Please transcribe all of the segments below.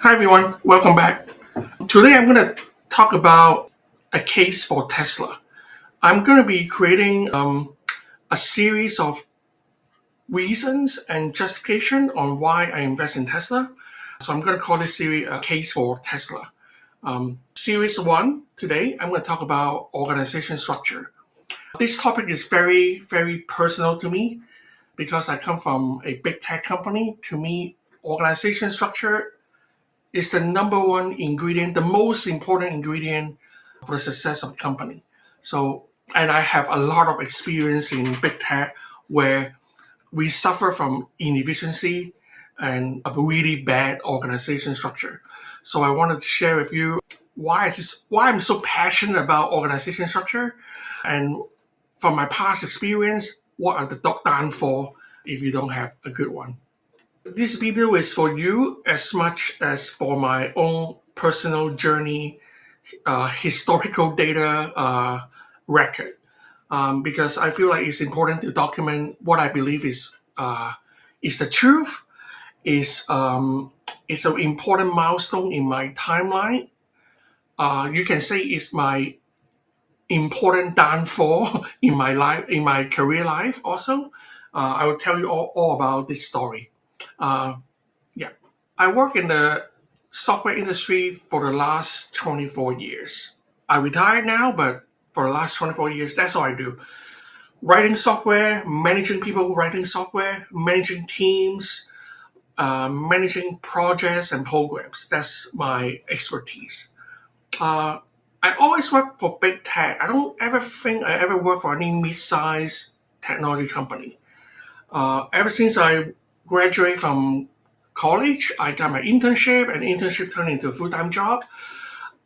Hi everyone, welcome back. Today I'm going to talk about a case for Tesla. I'm going to be creating a series of reasons and justification on why I invest in Tesla. So I'm going to call this series a case for Tesla. Series 1 today, I'm going to talk about organization structure. This topic is very, very personal to me because I come from a big tech company. To me, organization structure is the number one ingredient, the most important ingredient for the success of a company. So, and I have a lot of experience in big tech where we suffer from inefficiency and a really bad organization structure. So I wanted to share with you why I'm so passionate about organization structure, and from my past experience, what are the downfalls if you don't have a good one. This video is for you as much as for my own personal journey, historical data record, because I feel like it's important to document what I believe is the truth. Is an important milestone in my timeline. You can say it's my important downfall in my life, in my career life. Also, I will tell you all about this story. Uh, yeah, I work in the software industry for the last 24 years. I retired now, but for the last 24 years, that's all I do. Writing software, managing people writing software, managing teams, managing projects and programs. That's my expertise. Uh, I always work for big tech. I don't ever think I ever work for any mid-sized technology company. Ever since I graduated from college, I got my internship, and internship turned into a full-time job.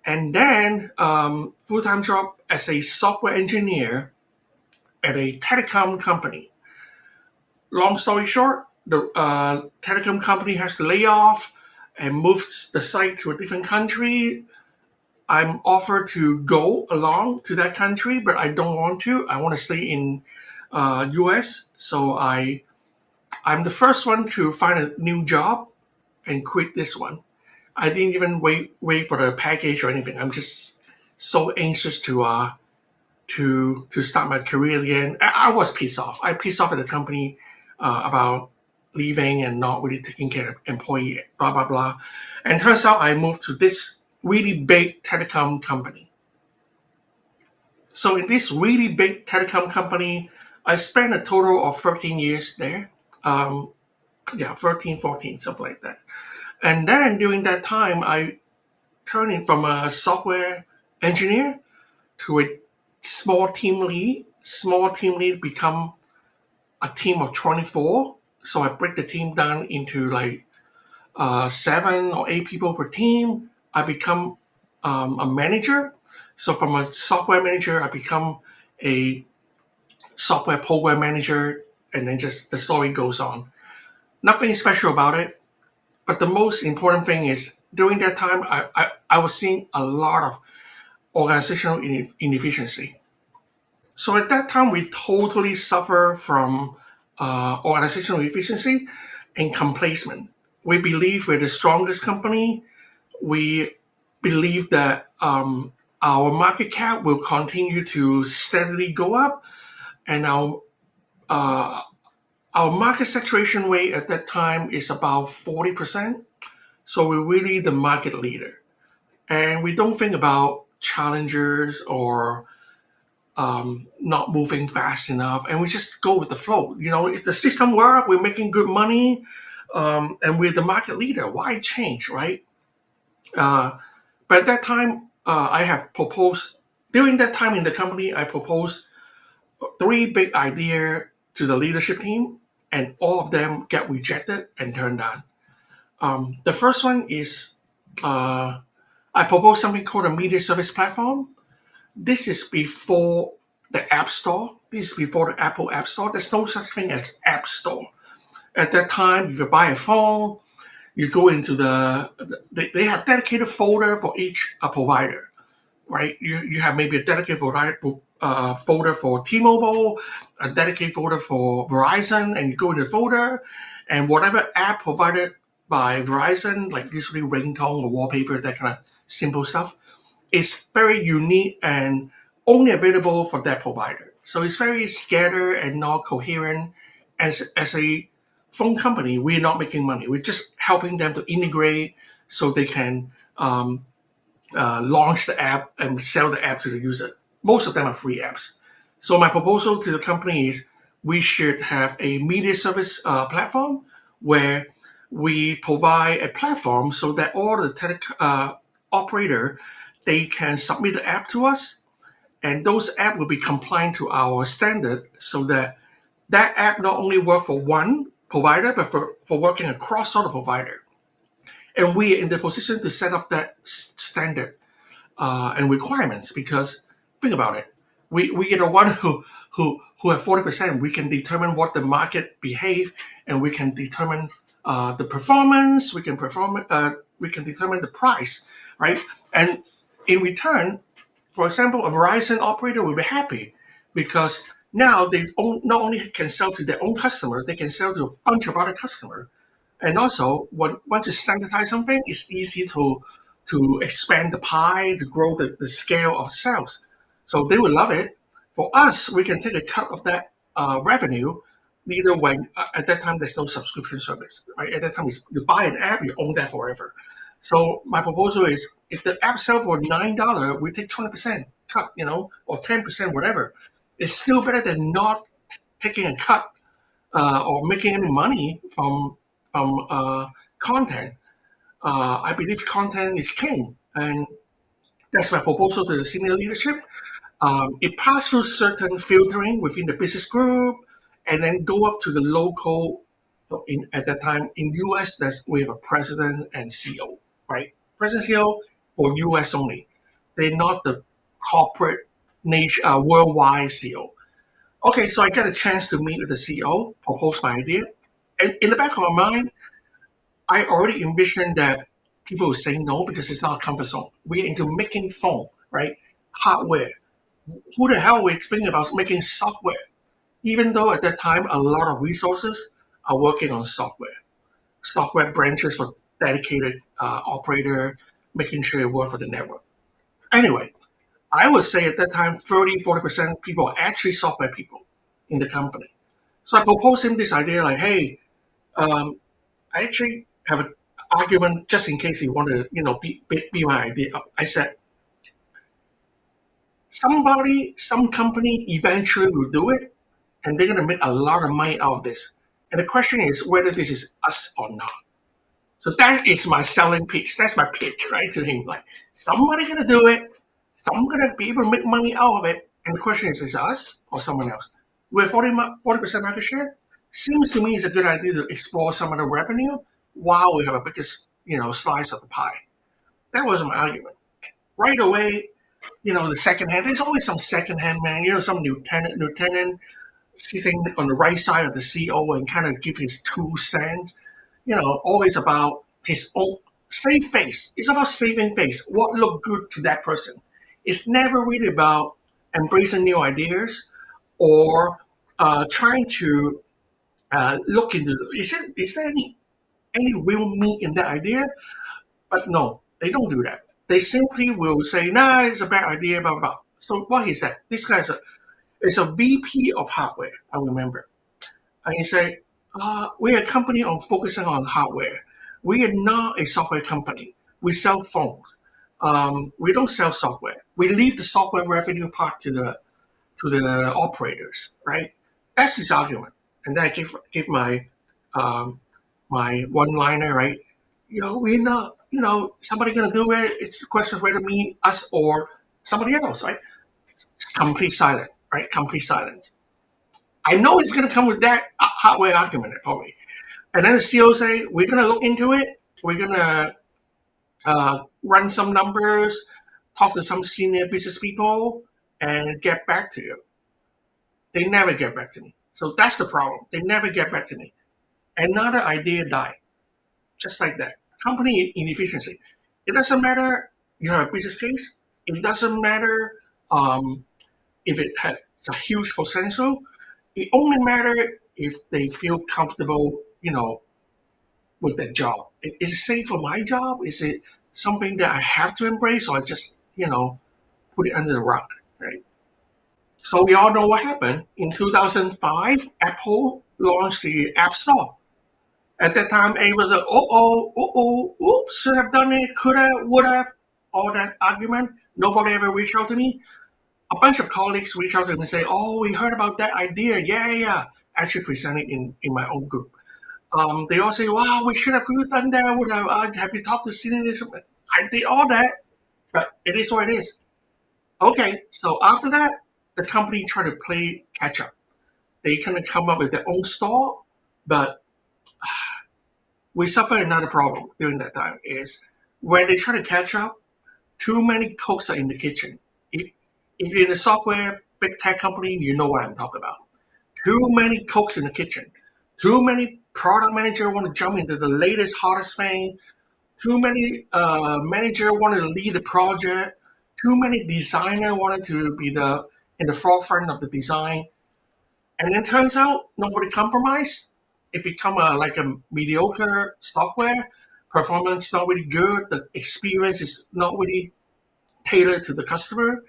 And then full-time job as a software engineer at a telecom company. Long story short, the telecom company has to lay off and move the site to a different country. I'm offered to go along to that country, but I don't want to. I want to stay in US. So I'm the first one to find a new job and quit this one. I didn't even wait for the package or anything. I'm just so anxious to start my career again. I was pissed off. I pissed off at the company about leaving and not really taking care of employee, blah blah blah. And turns out I moved to this really big telecom company. So in this really big telecom company, I spent a total of 13 years there. 13, 14, something like that. And then during that time, I turned in from a software engineer to a small team lead. Small team lead become a team of 24. So I break the team down into like 7 or 8 people per team. I become a manager. So from a software manager, I become a software program manager, and then just the story goes on. Nothing special about it. But the most important thing is during that time, I was seeing a lot of organizational inefficiency. So at that time, we totally suffer from organizational efficiency and complacement. We believe we're the strongest company. We believe that our market cap will continue to steadily go up, and our market saturation rate at that time is about 40%. So we're really the market leader. And we don't think about challengers or not moving fast enough. And we just go with the flow. You know, if the system works, we're making good money, and we're the market leader. Why change, right? But at that time, I have proposed, during that time in the company, I proposed 3 big ideas to the leadership team, and all of them get rejected and turned down. The first one is I proposed something called a media service platform. This is before the App Store. This is before the Apple App Store. There's no such thing as App Store. At that time, if you buy a phone, you go into they have dedicated folder for each provider, right? You have maybe a dedicated folder for T-Mobile, a dedicated folder for Verizon, and you go in the folder, and whatever app provider by Verizon, like usually ringtone or wallpaper, that kind of simple stuff, is very unique and only available for that provider. So it's very scattered and not coherent. As a phone company, we're not making money. We're just helping them to integrate so they can launch the app and sell the app to the user. Most of them are free apps. So my proposal to the company is we should have a media service platform where we provide a platform so that all the operator, they can submit the app to us, and those app will be compliant to our standard, so that that app not only work for one provider but for working across all the provider. And we are in the position to set up that standard and requirements, because think about it, we are the one who have 40%. We can determine what the market behave, and we can determine the performance. We can determine the price, right? And in return, for example, a Verizon operator will be happy because now not only can sell to their own customer, they can sell to a bunch of other customers. And also, once you standardize something, it's easy to expand the pie, to grow the scale of sales. So they will love it. For us, we can take a cut of that revenue. Neither when at that time there's no subscription service, right? At that time, you buy an app, you own that forever. So my proposal is, if the app sells for $9, we take 20% cut, or 10%, whatever. It's still better than not taking a cut or making any money from content. I believe content is king, and that's my proposal to the senior leadership. It passed through certain filtering within the business group, and then go up to the local. At that time in US, we have a president and CEO, right? President CEO for US only. They're not the corporate worldwide CEO. Okay, so I get a chance to meet with the CEO, propose my idea, and in the back of my mind, I already envisioned that people will say no because it's not a comfort zone. We're into making phone, right? Hardware. Who the hell is thinking about making software? Even though at that time a lot of resources are working on software. Software branches for dedicated operator, making sure it works for the network. Anyway, I would say at that time 30-40% people are actually software people in the company. So I proposed him this idea like, hey, I actually have an argument just in case you want to, be my idea. I said, some company eventually will do it, and they're going to make a lot of money out of this. And the question is whether this is us or not. So that is my selling pitch. That's my pitch, right, to him. Like, somebody going to do it. Someone going to be able to make money out of it. And the question is us or someone else? We have 40% market share. Seems to me it's a good idea to explore some of the revenue while we have a biggest, slice of the pie. That was my argument. Right away, the second hand. There's always some second hand man. Some lieutenant sitting on the right side of the CEO and kind of give his 2 cents. Always about his own save face. It's about saving face. What look good to that person. It's never really about embracing new ideas or trying to look into. Is there any real meat in that idea? But no, they don't do that. They simply will say, nah, it's a bad idea, blah, blah, blah. So what is that? This guy is a VP of hardware, I remember. And he said, we're a company focusing on hardware. We are not a software company. We sell phones. We don't sell software. We leave the software revenue part to the operators, right? That's his argument. And then I give my my one-liner, right? We're not, somebody gonna do it. It's a question of whether us, or somebody else, right? Complete silence, right? Complete silence. I know he's gonna come with that hardware argument, probably. And then the CEO say, we're gonna look into it. We're gonna run some numbers, talk to some senior business people, and get back to you. They never get back to me. So that's the problem. They never get back to me. Another idea died, just like that. Company inefficiency. It doesn't matter you have a business case. It doesn't matter if it has a huge potential. It only matters if they feel comfortable, with their job. Is it safe for my job? Is it something that I have to embrace, or I just put it under the rug, right? So we all know what happened in 2005. Apple launched the App Store. At that time, A was like, oops, should have done it, could have, would have, all that argument. Nobody ever reached out to me. A bunch of colleagues reached out to me and say, oh, we heard about that idea. Yeah. Actually presented in my own group. They all say, wow, we should have done that. Would have you talked to senior leadership? I did all that, but it is what it is. Okay, so after that, the company tried to play catch up. They kind of come up with their own store, but we suffer another problem during that time is when they try to catch up, too many cooks are in the kitchen. If you're in a software big tech company, you know what I'm talking about. Too many cooks in the kitchen. Too many product manager want to jump into the latest, hottest thing. Too many manager wanted to lead the project. Too many designer wanted to be in the forefront of the design. And then turns out nobody compromised. It become like a mediocre software. Performance not really good. The experience is not really tailored to the customer.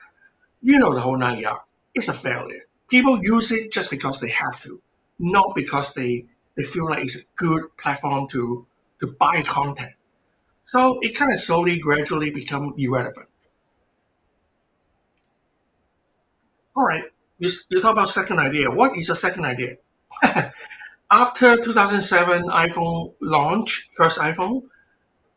You know the whole 9 yards. It's a failure. People use it just because they have to, not because they feel like it's a good platform to buy content. So it kind of slowly, gradually become irrelevant. All right, you talk about second idea. What is a second idea? After 2007 iPhone launch, first iPhone,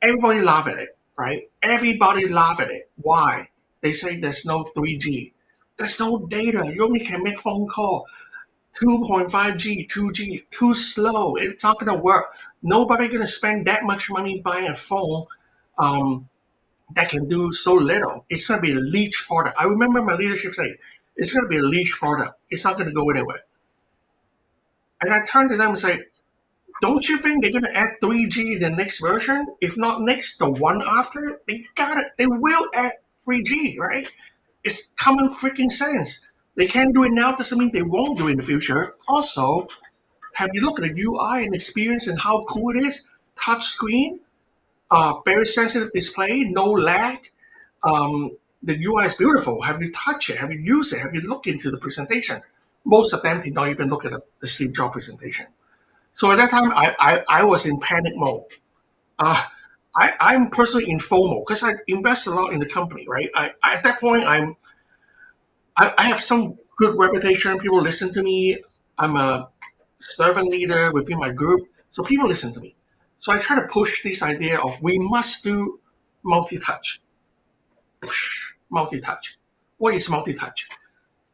everybody laughed at it, right? Everybody laughed at it. Why? They say there's no 3G. There's no data. You only can make phone call. 2.5G, 2G, too slow. It's not going to work. Nobody going to spend that much money buying a phone that can do so little. It's going to be a leech product. I remember my leadership saying, it's going to be a leech product. It's not going to go anywhere. And I turned to them and say, don't you think they're going to add 3G in the next version? If not next, the one after? They got it. They will add 3G, right? It's common freaking sense. They can't do it now, doesn't mean they won't do it in the future. Also, have you looked at the UI and experience and how cool it is? Touch screen, very sensitive display, no lag. The UI is beautiful. Have you touched it? Have you used it? Have you looked into the presentation? Most of them did not even look at the Steve Jobs presentation. So at that time, I was in panic mode. I'm personally in FOMO because I invest a lot in the company, right? At that point, I have some good reputation. People listen to me. I'm a servant leader within my group, so people listen to me. So I try to push this idea of we must do multi-touch. Multi-touch. What is multi-touch?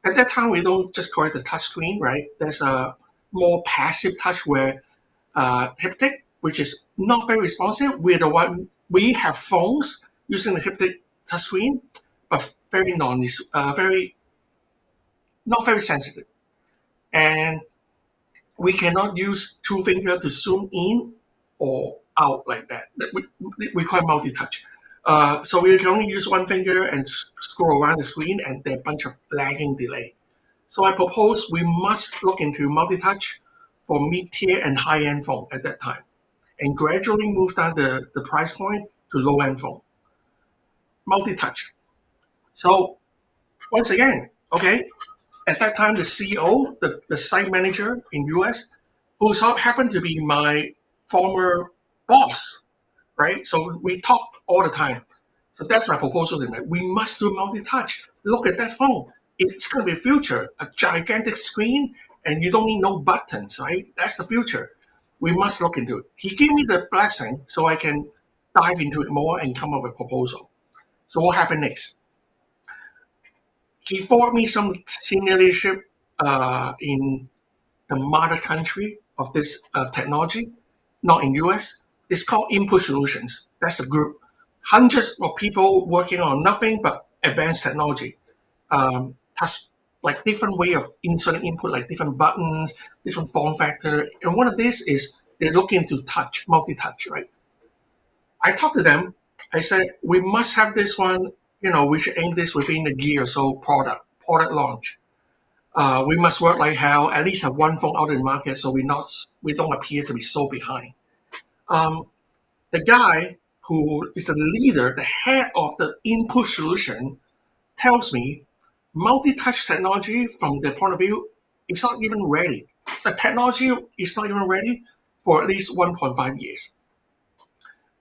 At that time, we don't just call it the touch screen, right? There's a more passive touch where haptic, which is not very responsive. We're the one, we have phones using the haptic touch screen, but very not very sensitive. And we cannot use two fingers to zoom in or out like that. We call it multi-touch. So we can only use one finger and scroll around the screen, and there are a bunch of lagging delay. So I propose we must look into multi-touch for mid-tier and high-end phone at that time, and gradually move down the price point to low-end phone. Multi-touch. So once again, okay, at that time the CEO, the site manager in US, who happened to be my former boss, right? So we talk all the time. So that's my proposal to them. We must do multi-touch. Look at that phone. It's going to be a future, a gigantic screen, and you don't need no buttons, right? That's the future. We must look into it. He gave me the blessing so I can dive into it more and come up with a proposal. So what happened next? He forwarded me some senior leadership in the mother country of this technology, not in US. It's called Input Solutions. That's a group. Hundreds of people working on nothing but advanced technology. Touch, like different way of inserting input, like different buttons, different form factor. And one of these is they're looking to touch, multi-touch, right? I talked to them. I said, we must have this one, we should aim this within a year or so product launch. We must work like hell, at least have one phone out in the market so we don't appear to be so behind. They the guy who is the leader, the head of the input solution, tells me multi-touch technology from their point of view is not even ready. The technology is not even ready for at least 1.5 years.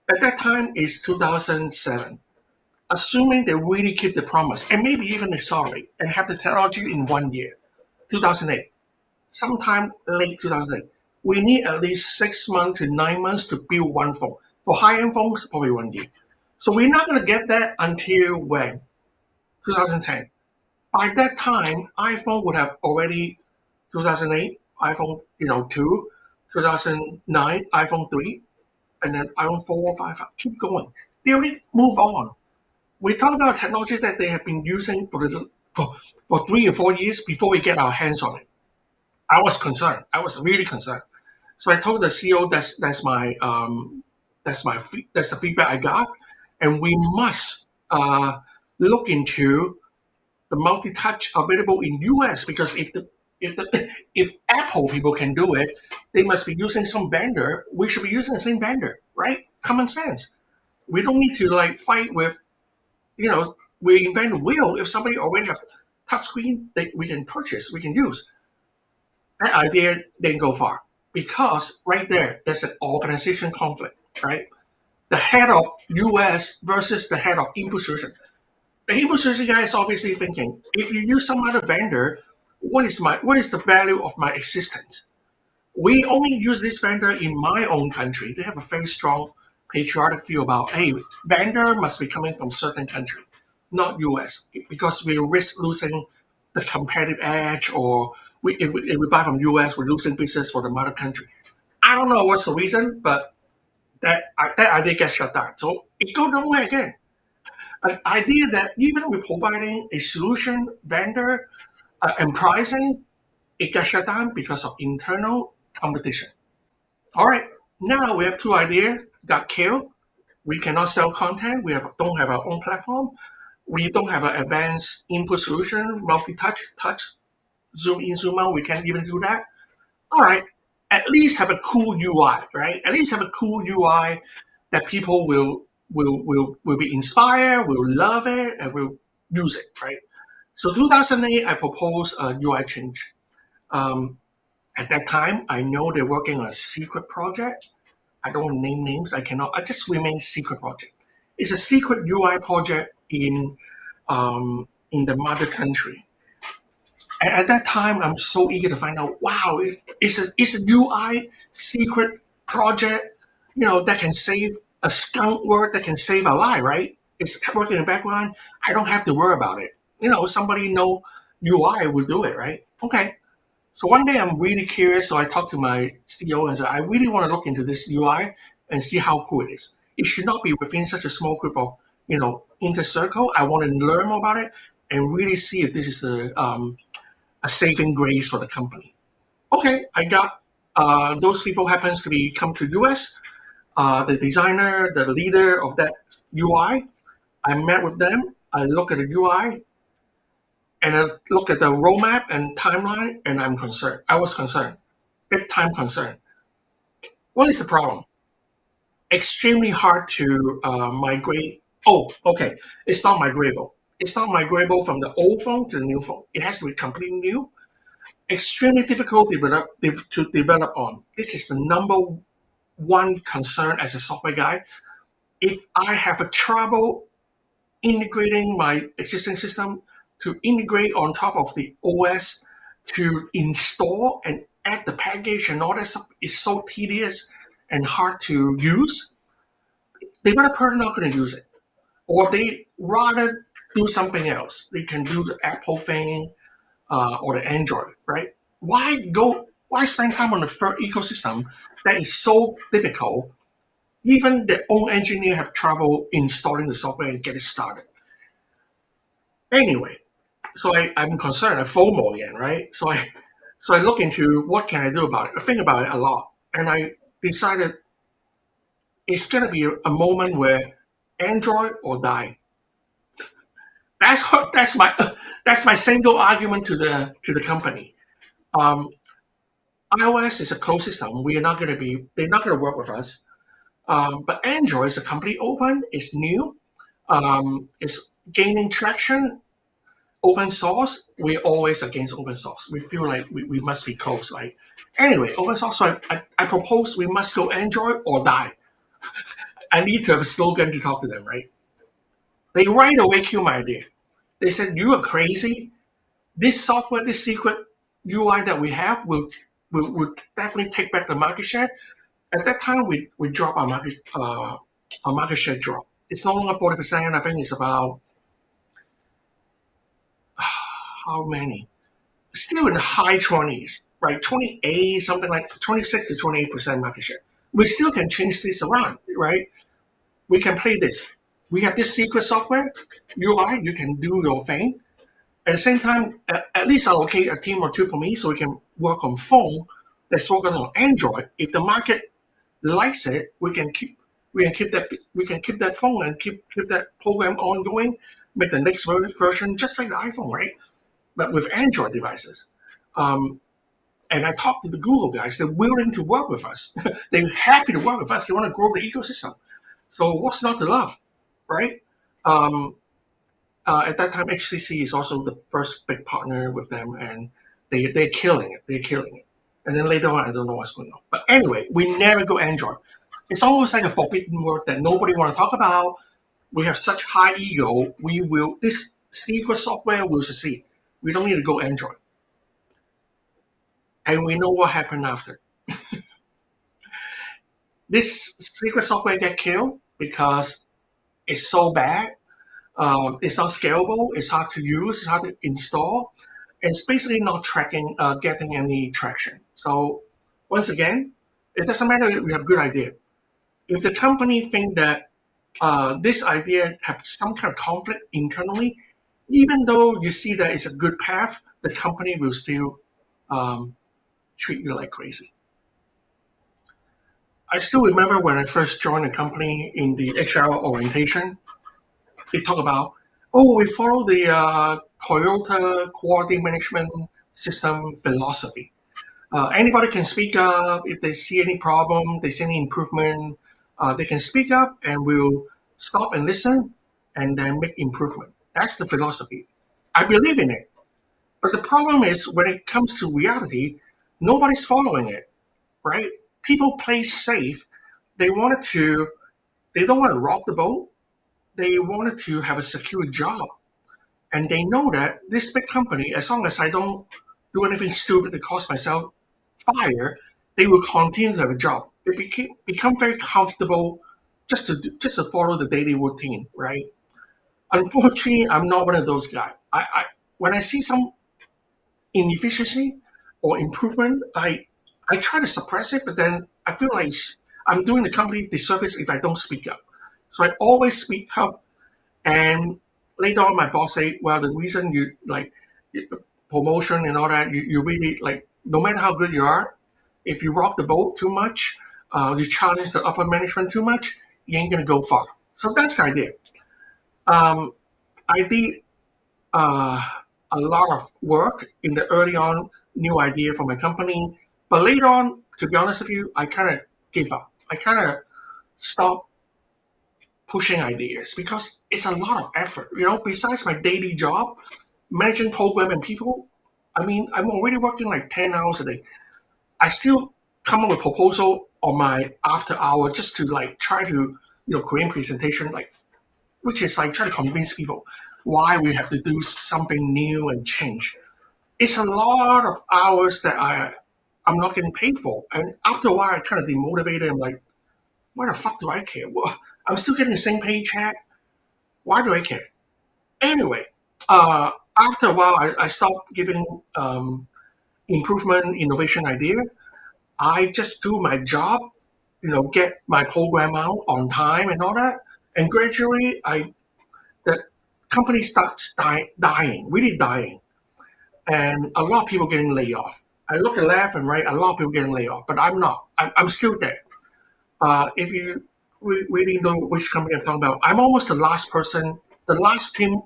At that time is 2007. Assuming they really keep the promise and maybe even accelerate and have the technology in 1 year, 2008, sometime late 2008, we need at least 6 months to 9 months to build one phone. For high-end phones, probably 1 year. So we're not going to get that until when? 2010. By that time, iPhone would have already 2008, iPhone 2, 2009, iPhone 3, and then iPhone 4, 5, keep going. They already move on. We talk about technology that they have been using for 3 or 4 years before we get our hands on it. I was concerned. I was really concerned. So I told the CEO that's the feedback I got, and we must look into the multi-touch available in US, because if Apple people can do it, they must be using some vendor. We should be using the same vendor, right? Common sense. We don't need to fight with, we invent a wheel. If somebody already has touchscreen that we can purchase, we can use. That idea didn't go far, because right there's an organization conflict, right? The head of US versus the head of input solution. The input solution guy is obviously thinking, if you use some other vendor, what is the value of my existence? We only use this vendor in my own country. They have a very strong patriotic feel about, hey, vendor must be coming from certain country, not US, because we risk losing the competitive edge, or if we buy from US, we're losing business for the mother country. I don't know what's the reason, but that idea gets shut down. So it goes nowhere again. An idea that even we're providing a solution vendor and pricing, it got shut down because of internal competition. All right, now we have two ideas got killed. We cannot sell content. Don't have our own platform. We don't have an advanced input solution, multi-touch, zoom in, zoom out. We can't even do that. All right, at least have a cool UI, right? At least have a cool UI that people will be inspired, will love it, and will use it, right? So 2008, I proposed a UI change. At that time, I know they're working on a secret project. I don't want to name names. I just remain secret project. It's a secret UI project in the mother country. And at that time, I'm so eager to find out, wow, it's a UI secret project, that can save a skunk word, that can save a life, right? It's working in the background. I don't have to worry about it. Somebody know UI will do it, right? Okay. So one day I'm really curious, so I talked to my CEO and said, I really want to look into this UI and see how cool it is. It should not be within such a small group of, inner circle. I want to learn more about it and really see if this is a saving grace for the company. Okay, I got those people happens to be come to US, the designer, the leader of that UI. I met with them. I look at the UI, and I look at the roadmap and timeline, and I'm concerned. I was concerned, big time concerned. What is the problem? Extremely hard to migrate. Oh, okay. It's not migratable. It's not migratable from the old phone to the new phone. It has to be completely new. Extremely difficult to develop on. This is the number one concern as a software guy. If I have a trouble integrating my existing system to integrate on top of the OS, to install and add the package and all that stuff is so tedious and hard to use, the developer not going to use it. Or they rather do something else. They can do the Apple thing or the Android, right? Why spend time on the third ecosystem that is so difficult? Even their own engineer have trouble installing the software and get it started. Anyway, so I'm concerned. I FOMO again, right? So I look into what can I do about it. I think about it a lot, and I decided it's going to be a moment where Android or die. That's my single argument to the company. iOS is a closed system. They're not going to work with us. But Android is a company open, it's new, it's gaining traction. Open source, we're always against open source. We feel like we must be close, right? Anyway, open source, so I propose we must go Android or die. I need to have a slogan to talk to them, right? They right away kill my idea. They said, you are crazy. This software, this secret UI that we have will definitely take back the market share. At that time, we drop our market share drop. It's no longer 40%. I think it's about how many? Still in the high 20s, right? 28, something like 26 to 28% market share. We still can change this around, right? We can play this. We have this secret software UI. You can do your thing. At the same time, at least allocate a team or two for me so we can work on phone that's working on Android. If the market likes it, we can keep that phone and keep that program ongoing. Make the next version just like the iPhone, right? But with Android devices. And I talked to the Google guys; they're willing to work with us. They're happy to work with us. They want to grow the ecosystem. So what's not to love, right? At that time, HTC is also the first big partner with them, and they're killing it. They're killing it. And then later on, I don't know what's going on. But anyway, we never go Android. It's almost like a forbidden word that nobody want to talk about. We have such high ego. This secret software will succeed. We don't need to go Android. And we know what happened after. This secret software get killed because it's so bad. It's not scalable. It's hard to use. It's hard to install. And it's basically not getting any traction. So once again, it doesn't matter if we have a good idea. If the company think that this idea have some kind of conflict internally, even though you see that it's a good path, the company will still treat you like crazy. I still remember when I first joined the company in the HR orientation, they talk about, oh, we follow the Toyota quality management system philosophy. Anybody can speak up if they see any problem, they see any improvement. They can speak up and we'll stop and listen and then make improvement. That's the philosophy. I believe in it. But the problem is when it comes to reality, nobody's following it, right? People play safe. They don't want to rock the boat. They wanted to have a secure job. And they know that this big company, as long as I don't do anything stupid to cost myself fire, they will continue to have a job. They become very comfortable just to follow the daily routine, right? Unfortunately, I'm not one of those guys. When I see some inefficiency or improvement, I try to suppress it, but then I feel like I'm doing the company disservice if I don't speak up. So I always speak up, and later on, my boss say, "Well, the reason you like promotion and all that, you really like no matter how good you are, if you rock the boat too much, you challenge the upper management too much, you ain't gonna go far." So that's the idea. I did a lot of work in the early on new idea for my company, but later on, to be honest with you, I kind of gave up. I kind of stopped pushing ideas because it's a lot of effort. Besides my daily job, managing program and people, I mean, I'm already working like 10 hours a day. I still come up with proposal on my after hour just to like try to, create presentation, like, which is like try to convince people why we have to do something new and change. It's a lot of hours that I'm not getting paid for. And after a while, I kind of demotivated. I'm like, why the fuck do I care? Well, I'm still getting the same paycheck. Why do I care? Anyway, after a while, I stopped giving improvement, innovation idea. I just do my job, get my program out on time and all that. And gradually, the company starts dying, really dying. And a lot of people getting laid off. I look at left and right, a lot of people getting laid off, but I'm not. I'm still there. If you really know which company I'm talking about, I'm almost the last person, the last team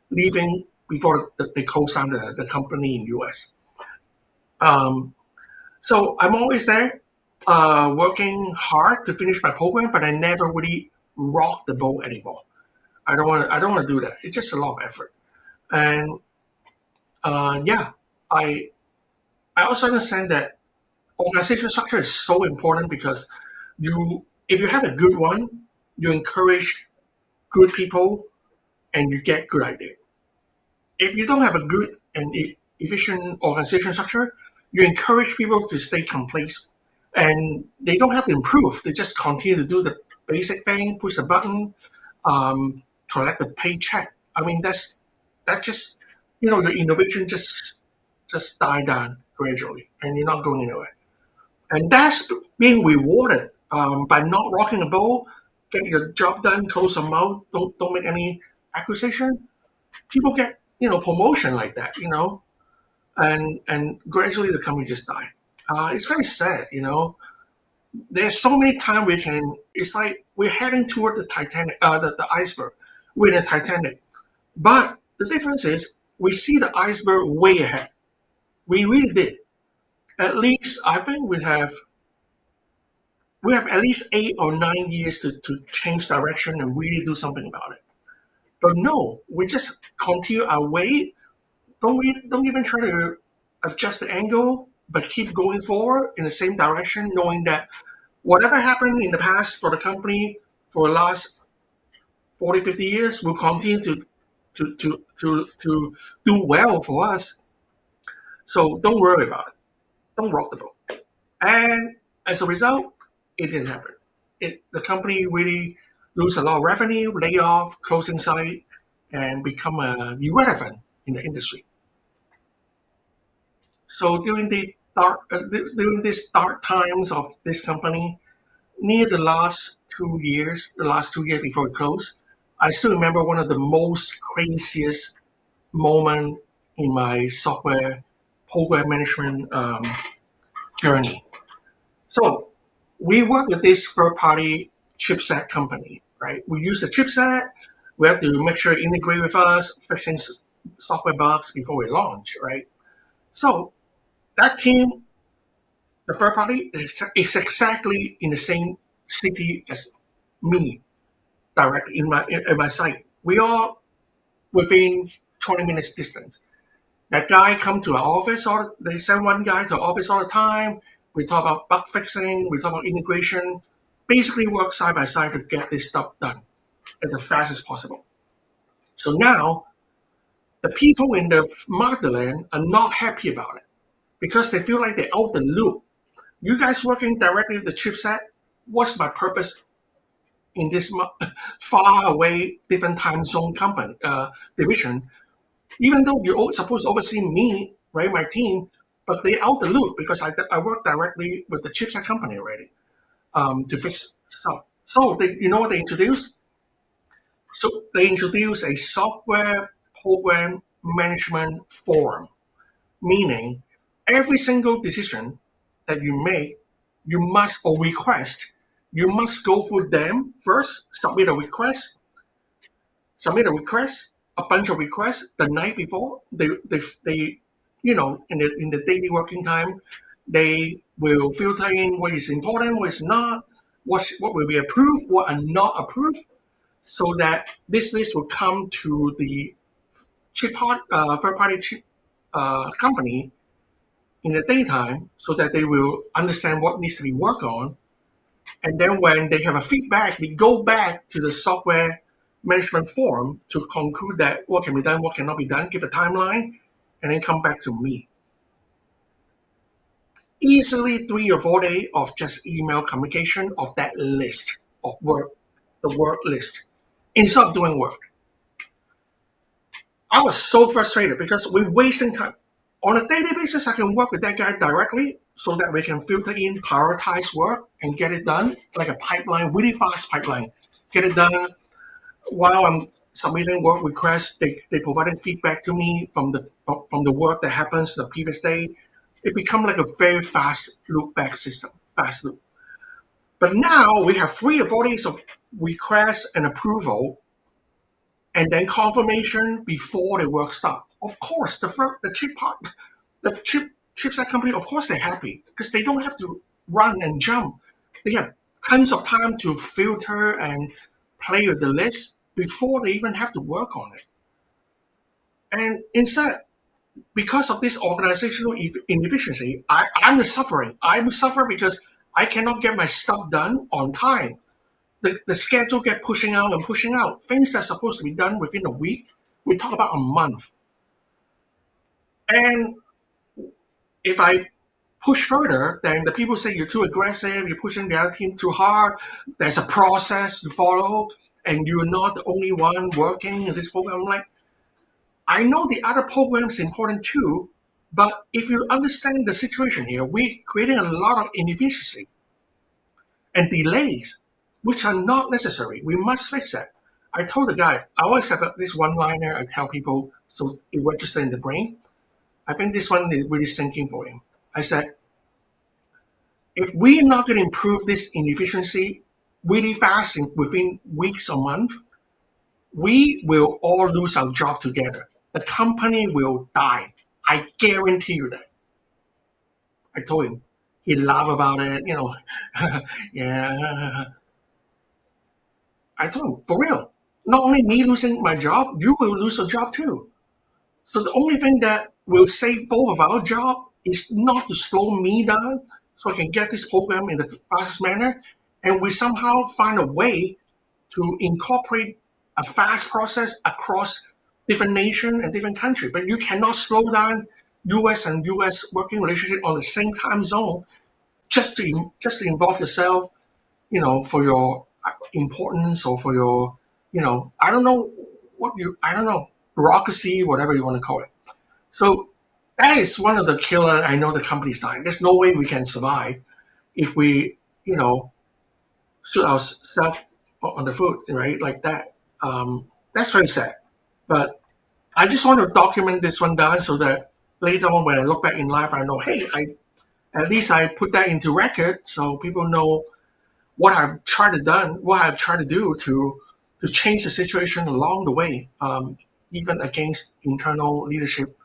leaving before they close down the company in US. So I'm always there. working hard to finish my program, but I never really rock the boat anymore. I don't want to do that. It's just a lot of effort. And yeah, I I also understand that organization structure is so important because if you have a good one, you encourage good people and you get good ideas. If you don't have a good and efficient organization structure, you encourage people to stay complacent and they don't have to improve. They just continue to do the basic thing, push the button, collect the paycheck. I mean, that just your innovation just die down gradually, and you're not going anywhere. And that's being rewarded by not rocking the boat, get your job done, close your mouth, don't make any accusation. People get promotion like that, and gradually the company just die. It's very sad. There's so many times we can. It's like we're heading toward the Titanic, the iceberg. We're in the Titanic, but the difference is we see the iceberg way ahead. We really did. At least I think we have at least 8 or 9 years to change direction and really do something about it. But no, we just continue our way. Don't even try to adjust the angle, but keep going forward in the same direction, knowing that whatever happened in the past for the company for the last 40, 50 years will continue to do well for us. So don't worry about it. Don't rock the boat. And as a result, it didn't happen. The company really lose a lot of revenue, lay off, closing site, and become irrelevant in the industry. So during these dark times of this company, near the last 2 years before it closed, I still remember one of the most craziest moment in my software program management journey. So we work with this third-party chipset company, right? We use the chipset. We have to make sure it integrate with us, fixing software bugs before we launch, right? So that team, the third party, is exactly in the same city as me, directly in my site. We are within 20 minutes distance. That guy come to our office. They send one guy to our office all the time. We talk about bug fixing. We talk about integration. Basically, work side by side to get this stuff done as fast as possible. So now, the people in the motherland are not happy about it because they feel like they're out the loop. You guys working directly with the chipset. What's my purpose in this far away, different time zone company division? Even though you're supposed to oversee me, right, my team, but they out the loop because I work directly with the chipset company already to fix stuff. So you know what they introduced? So they introduced a software program management forum, meaning every single decision that you make, you must or request, you must go through them first, submit a request, a bunch of requests the night before. They in the daily working time, they will filter in what is important, what is not, what will be approved, what are not approved, so that this list will come to the third party chip company in the daytime, so that they will understand what needs to be worked on. And then when they have a feedback, we go back to the software management forum to conclude that what can be done, what cannot be done, give a timeline, and then come back to me. Easily 3 or 4 days of just email communication of that list of work, the work list, instead of doing work. I was so frustrated because we're wasting time. On a daily basis, I can work with that guy directly so that we can filter in, prioritize work, and get it done like a pipeline, really fast pipeline. Get it done while I'm submitting work requests. They provided feedback to me from the work that happens the previous day. It becomes like a very fast loop back system, fast loop. But now we have 3 or 4 days of requests and approval, and then confirmation before the work starts. Of course, the chipset company, of course, they're happy because they don't have to run and jump. They have tons of time to filter and play with the list before they even have to work on it. And instead, because of this organizational inefficiency, I'm the suffering. I'm suffering because I cannot get my stuff done on time. The schedule get pushing out and pushing out. Things that's supposed to be done within a week, we talk about a month. And if I push further, then the people say you're too aggressive, you're pushing the other team too hard, there's a process to follow, and you're not the only one working in this program. I'm like, I know the other program is important too, but if you understand the situation here, we're creating a lot of inefficiency and delays, which are not necessary. We must fix that. I told the guy, I always have this one liner I tell people so it registers in the brain. I think this one is really sinking for him. I said, if we're not going to improve this inefficiency really fast within weeks or months, we will all lose our job together. The company will die. I guarantee you that. I told him. He laughed about it, yeah. I told him, for real. Not only me losing my job, you will lose a job too. So the only thing that will save both of our job is not to slow me down so I can get this program in the fastest manner. And we somehow find a way to incorporate a fast process across different nations and different countries. But you cannot slow down US and US working relationship on the same time zone just to involve yourself, for your importance or for your, I don't know bureaucracy, whatever you want to call it. So that is one of the killer. I know the company's dying. There's no way we can survive if we, shoot ourselves on the foot, right? Like that. That's very sad. But I just want to document this one down so that later on when I look back in life, I know, hey, at least I put that into record so people know what I've tried to do to change the situation along the way, even against internal leadership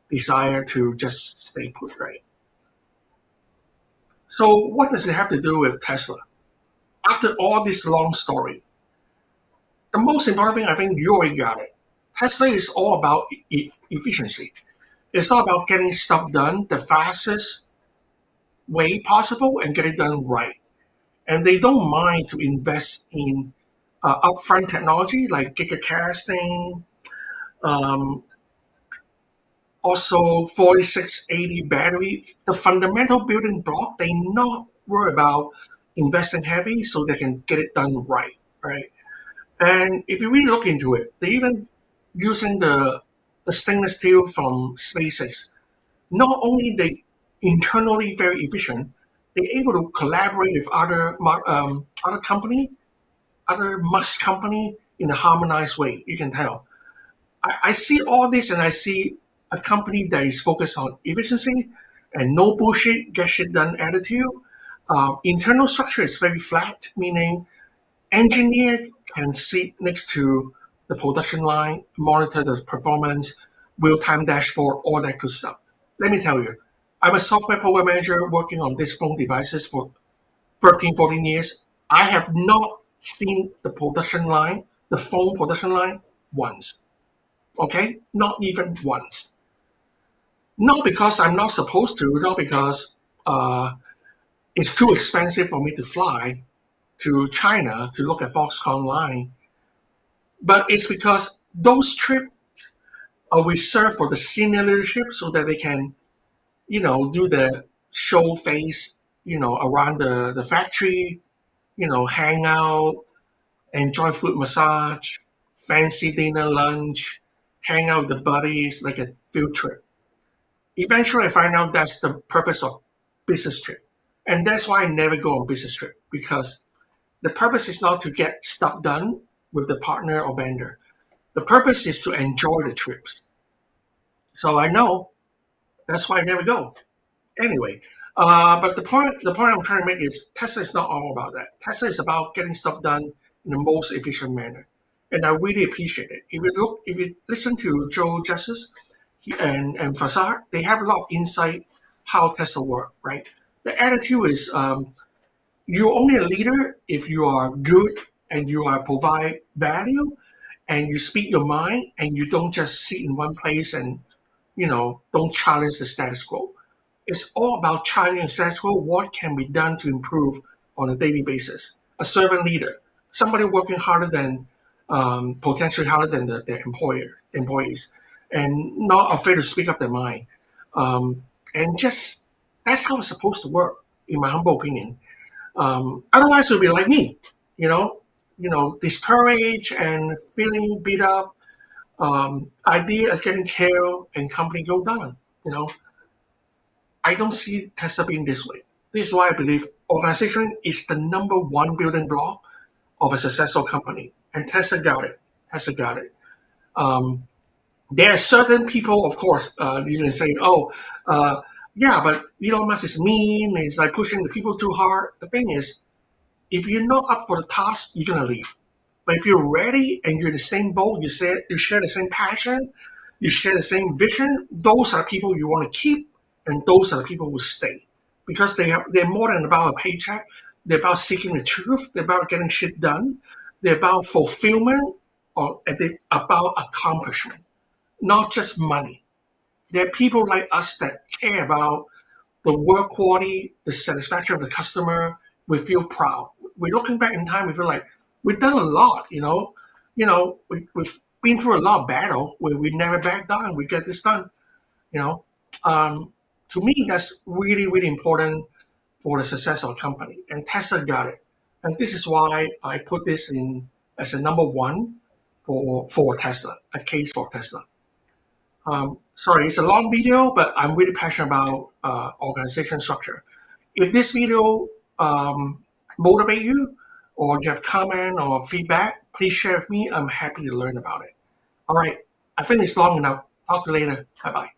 desire to just stay put, right? So what does it have to do with Tesla? After all this long story, the most important thing, I think you already got it. Tesla is all about efficiency. It's all about getting stuff done the fastest way possible and get it done right. And they don't mind to invest in upfront technology like gigacasting, also 4680 battery. The fundamental building block, they not worry about investing heavy so they can get it done right? And if you really look into it, they even using the stainless steel from SpaceX. Not only they internally very efficient, they're able to collaborate with other company, other Musk company in a harmonized way. You can tell. I see all this and I see a company that is focused on efficiency and no bullshit, get shit done attitude. Internal structure is very flat, meaning engineer can sit next to the production line, monitor the performance, real-time dashboard, all that good stuff. Let me tell you, I'm a software program manager working on these phone devices for 13, 14 years. I have not seen the production line, the phone production line, once. Okay? Not even once. Not because I'm not supposed to, not because it's too expensive for me to fly to China to look at Foxconn line, but it's because those trips are reserved for the senior leadership so that they can, do the show face, around the factory, hang out, enjoy food massage, fancy dinner, lunch, hang out with the buddies like a field trip. Eventually, I find out that's the purpose of business trip. And that's why I never go on business trip, because the purpose is not to get stuff done with the partner or vendor. The purpose is to enjoy the trips. So I know that's why I never go. Anyway, but the point I'm trying to make is Tesla is not all about that. Tesla is about getting stuff done in the most efficient manner. And I really appreciate it. If you listen to Joe Justice, and Fasar, they have a lot of insight how Tesla work, right? The attitude is you're only a leader if you are good and you are provide value and you speak your mind and you don't just sit in one place and don't challenge the status quo. It's all about challenging the status quo. What can be done to improve on a daily basis? A servant leader, somebody working harder than potentially harder than their employees, and not afraid to speak up their mind. And just that's how it's supposed to work, in my humble opinion. Otherwise, it would be like me, you know, discouraged and feeling beat up. Idea is getting killed and company go down. You know, I don't see Tesla being this way. This is why I believe organization is the number one building block of a successful company, and Tesla got it. Tesla got it. Um, there are certain people, of course, you can say, oh, yeah, but Elon Musk is mean. He's like pushing the people too hard. The thing is, if you're not up for the task, you're gonna leave. But if you're ready and you're in the same boat, you share the same passion, you share the same vision, those are people you want to keep, and those are the people who stay. Because they're more than about a paycheck. They're about seeking the truth. They're about getting shit done. They're about fulfillment, and they're about accomplishment, not just money. There are people like us that care about the work quality, the satisfaction of the customer. We feel proud. We're looking back in time, we feel like we've done a lot, we've been through a lot of battle where we never back down. We get this done, you know. To me, that's really, really important for the success of a company. And Tesla got it. And this is why I put this in as a number one for Tesla, a case for Tesla. Sorry, it's a long video, but I'm really passionate about organization structure. If this video motivate you, or you have comment or feedback, please share with me. I'm happy to learn about it. All right, I think it's long enough. Talk to you later. Bye bye.